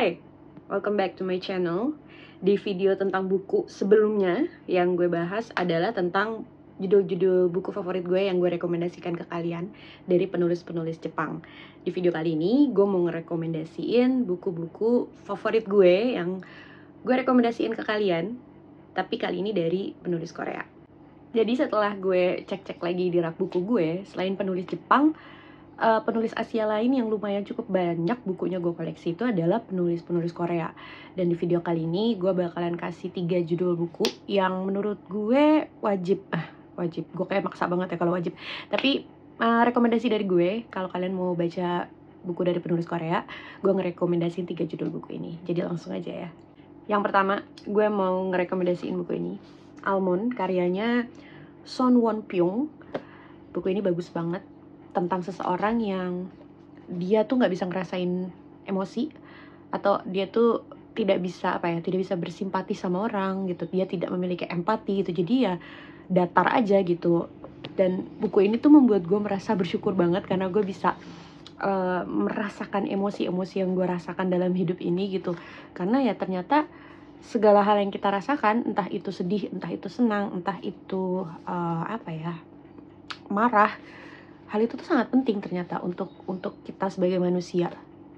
Hai, welcome back to my channel. Di video tentang buku sebelumnya yang gue bahas adalah tentang judul-judul buku favorit gue yang gue rekomendasikan ke kalian dari penulis-penulis Jepang. Di video kali ini gue mau ngerekomendasiin buku-buku favorit gue yang gue rekomendasiin ke kalian, tapi kali ini dari penulis Korea. Jadi setelah gue cek-cek lagi di rak buku gue, selain penulis Jepang, penulis Asia lain yang lumayan cukup banyak bukunya gue koleksi itu adalah penulis-penulis Korea. Dan di video kali ini gue bakalan kasih 3 judul buku yang menurut gue wajib. Gue kayak maksa banget ya kalau wajib. Tapi rekomendasi dari gue, kalau kalian mau baca buku dari penulis Korea, gue ngerekomendasiin 3 judul buku ini. Jadi langsung aja ya. Yang pertama, gue mau ngerekomendasiin buku ini, Almond, karyanya Son Won Pyong. Buku ini bagus banget, tentang seseorang yang dia tuh nggak bisa ngerasain emosi, atau dia tuh tidak bisa bersimpati sama orang gitu, dia tidak memiliki empati gitu, jadi ya datar aja gitu. Dan buku ini tuh membuat gue merasa bersyukur banget karena gue bisa merasakan emosi-emosi yang gue rasakan dalam hidup ini gitu. Karena ya ternyata segala hal yang kita rasakan, entah itu sedih, entah itu senang, entah itu marah, hal itu tuh sangat penting ternyata untuk kita sebagai manusia.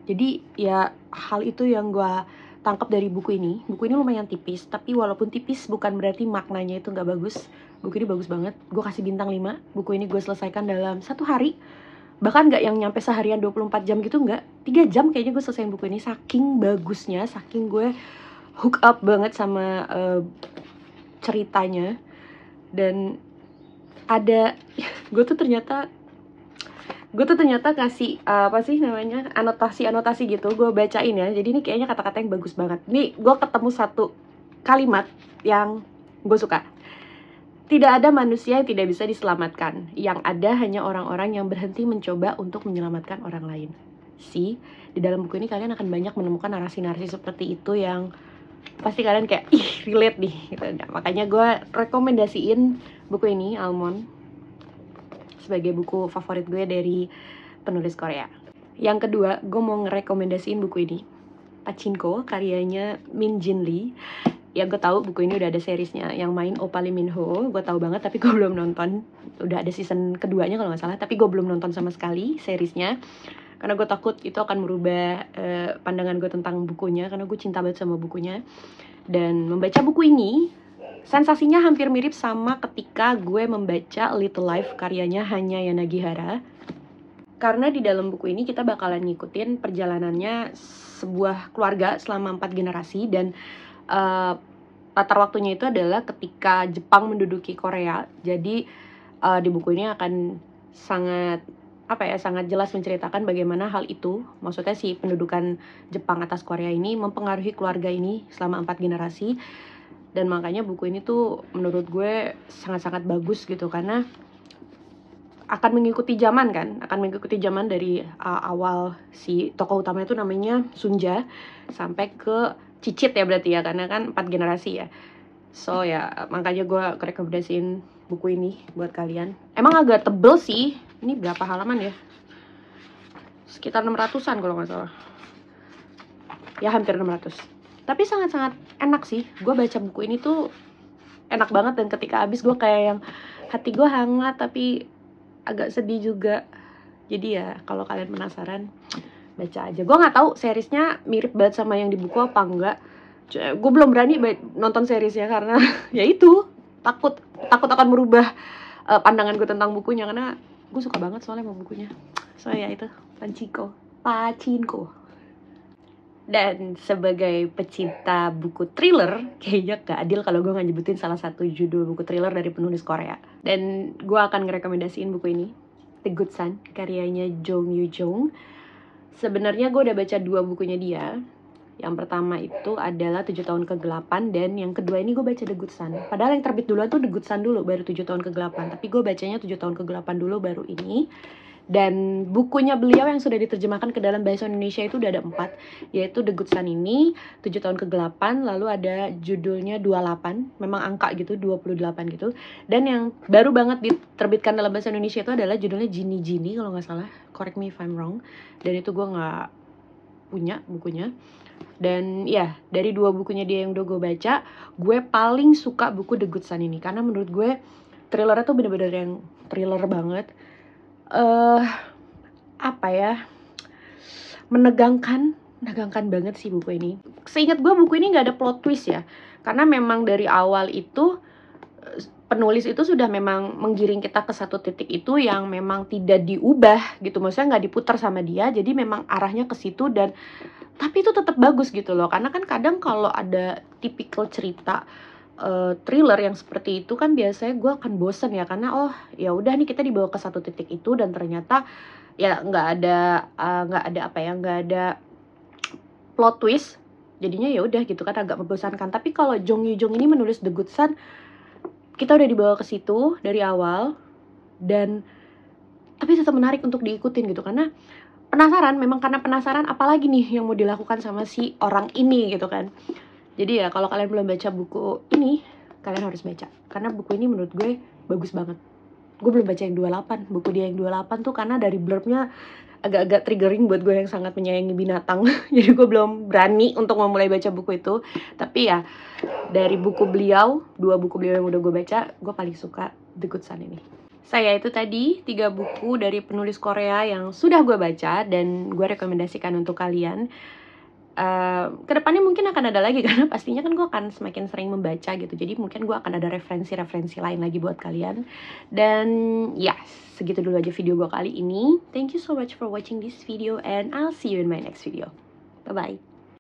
Jadi ya hal itu yang gue tangkap dari buku ini. Buku ini lumayan tipis, tapi walaupun tipis bukan berarti maknanya itu nggak bagus. Buku ini bagus banget, gue kasih bintang 5. Buku ini gue selesaikan dalam 1 hari. Bahkan nggak yang nyampe seharian 24 jam gitu, nggak. 3 jam kayaknya gue selesaiin buku ini, saking bagusnya, saking gue hook up banget sama ceritanya. Dan ada gue tuh ternyata kasih anotasi gitu, gue bacain ya. Jadi ini kayaknya kata-kata yang bagus banget. Nih gue ketemu satu kalimat yang gue suka. Tidak ada manusia yang tidak bisa diselamatkan. Yang ada hanya orang-orang yang berhenti mencoba untuk menyelamatkan orang lain. Di dalam buku ini kalian akan banyak menemukan narasi-narasi seperti itu yang pasti kalian kayak relate nih gitu. Nah, makanya gue rekomendasiin buku ini, Almond, sebagai buku favorit gue dari penulis Korea. Yang kedua, gue mau ngerekomendasiin buku ini, Pachinko, karyanya Min Jin Lee. Ya gue tahu buku ini udah ada seriesnya, yang main Oppa Lee Min Ho, gue tahu banget, tapi gue belum nonton. Udah ada season keduanya kalau nggak salah, tapi gue belum nonton sama sekali seriesnya, karena gue takut itu akan merubah pandangan gue tentang bukunya, karena gue cinta banget sama bukunya. Dan membaca buku ini, sensasinya hampir mirip sama ketika gue membaca Little Life karyanya Hanya Yanagihara. Karena di dalam buku ini kita bakalan ngikutin perjalanannya sebuah keluarga selama 4 generasi. Dan latar waktunya itu adalah ketika Jepang menduduki Korea. Jadi di buku ini akan sangat jelas menceritakan bagaimana hal itu, maksudnya si pendudukan Jepang atas Korea ini mempengaruhi keluarga ini selama 4 generasi. Dan makanya buku ini tuh menurut gue sangat-sangat bagus gitu, karena akan mengikuti zaman dari awal si tokoh utama itu namanya Sunja sampai ke Cicit ya berarti ya, karena kan 4 generasi ya. So ya makanya gue rekomendasiin buku ini buat kalian. Emang agak tebel sih, ini berapa halaman ya? Sekitar 600-an kalau nggak salah. Ya hampir 600. Tapi sangat-sangat enak sih. Gue baca buku ini tuh enak banget, dan ketika habis gue kayak yang hati gue hangat tapi agak sedih juga. Jadi ya kalau kalian penasaran, baca aja. Gue nggak tahu seriesnya mirip banget sama yang di buku apa enggak. Gue belum berani nonton seriesnya karena ya itu takut akan merubah pandangan gue tentang bukunya, karena gue suka banget soalnya sama bukunya. So ya itu Pachinko. Dan sebagai pecinta buku thriller, kayaknya gak adil kalau gue gak nyebutin salah satu judul buku thriller dari penulis Korea. Dan gue akan ngerekomendasiin buku ini, The Good Son, karyanya Jong Yoo Jong. Sebenarnya gue udah baca 2 bukunya dia. Yang pertama itu adalah 7 tahun ke-8, dan yang kedua ini gue baca The Good Son. Padahal yang terbit duluan tuh The Good Son dulu, baru 7 tahun ke-8. Tapi gue bacanya 7 tahun ke-8 dulu, baru ini. Dan bukunya beliau yang sudah diterjemahkan ke dalam bahasa Indonesia itu udah ada 4, yaitu The Good Son ini, 7 tahun ke-8, lalu ada judulnya 28, memang angka gitu, 28 gitu. Dan yang baru banget diterbitkan dalam bahasa Indonesia itu adalah judulnya Genie Genie kalau nggak salah, correct me if I'm wrong. Dan itu gue nggak punya bukunya. Dan ya, dari 2 bukunya dia yang udah gue baca, gue paling suka buku The Good Son ini. Karena menurut gue thrillernya tuh bener-bener yang thriller banget. Apa ya, menegangkan banget sih buku ini. Seingat gue buku ini gak ada plot twist ya. Karena memang dari awal itu penulis itu sudah memang menggiring kita ke satu titik itu yang memang tidak diubah gitu. Maksudnya gak diputar sama dia, jadi memang arahnya ke situ. Dan tapi itu tetap bagus gitu loh. Karena kan kadang kalau ada tipikal cerita thriller yang seperti itu kan biasanya gue akan bosen ya, karena oh ya udah nih kita dibawa ke satu titik itu dan ternyata ya nggak ada plot twist, jadinya ya udah gitu kan, agak membosankan. Tapi kalau Jung Yoo Jung ini menulis The Good Son, kita udah dibawa ke situ dari awal dan tapi tetap menarik untuk diikutin gitu, karena penasaran, memang karena penasaran apalagi nih yang mau dilakukan sama si orang ini gitu kan. Jadi ya kalau kalian belum baca buku ini, kalian harus baca. Karena buku ini menurut gue bagus banget. Gue belum baca yang 28. Buku dia yang 28 tuh karena dari blurbnya agak-agak triggering buat gue yang sangat menyayangi binatang. Jadi gue belum berani untuk memulai baca buku itu. Tapi ya dari buku beliau, 2 buku beliau yang udah gue baca, gue paling suka The Good Son ini. Saya itu tadi 3 buku dari penulis Korea yang sudah gue baca dan gue rekomendasikan untuk kalian. Kedepannya mungkin akan ada lagi karena pastinya kan gue akan semakin sering membaca gitu, jadi mungkin gue akan ada referensi lain lagi buat kalian. Dan ya segitu dulu aja video gue kali ini. Thank you so much for watching this video and I'll see you in my next video. Bye bye.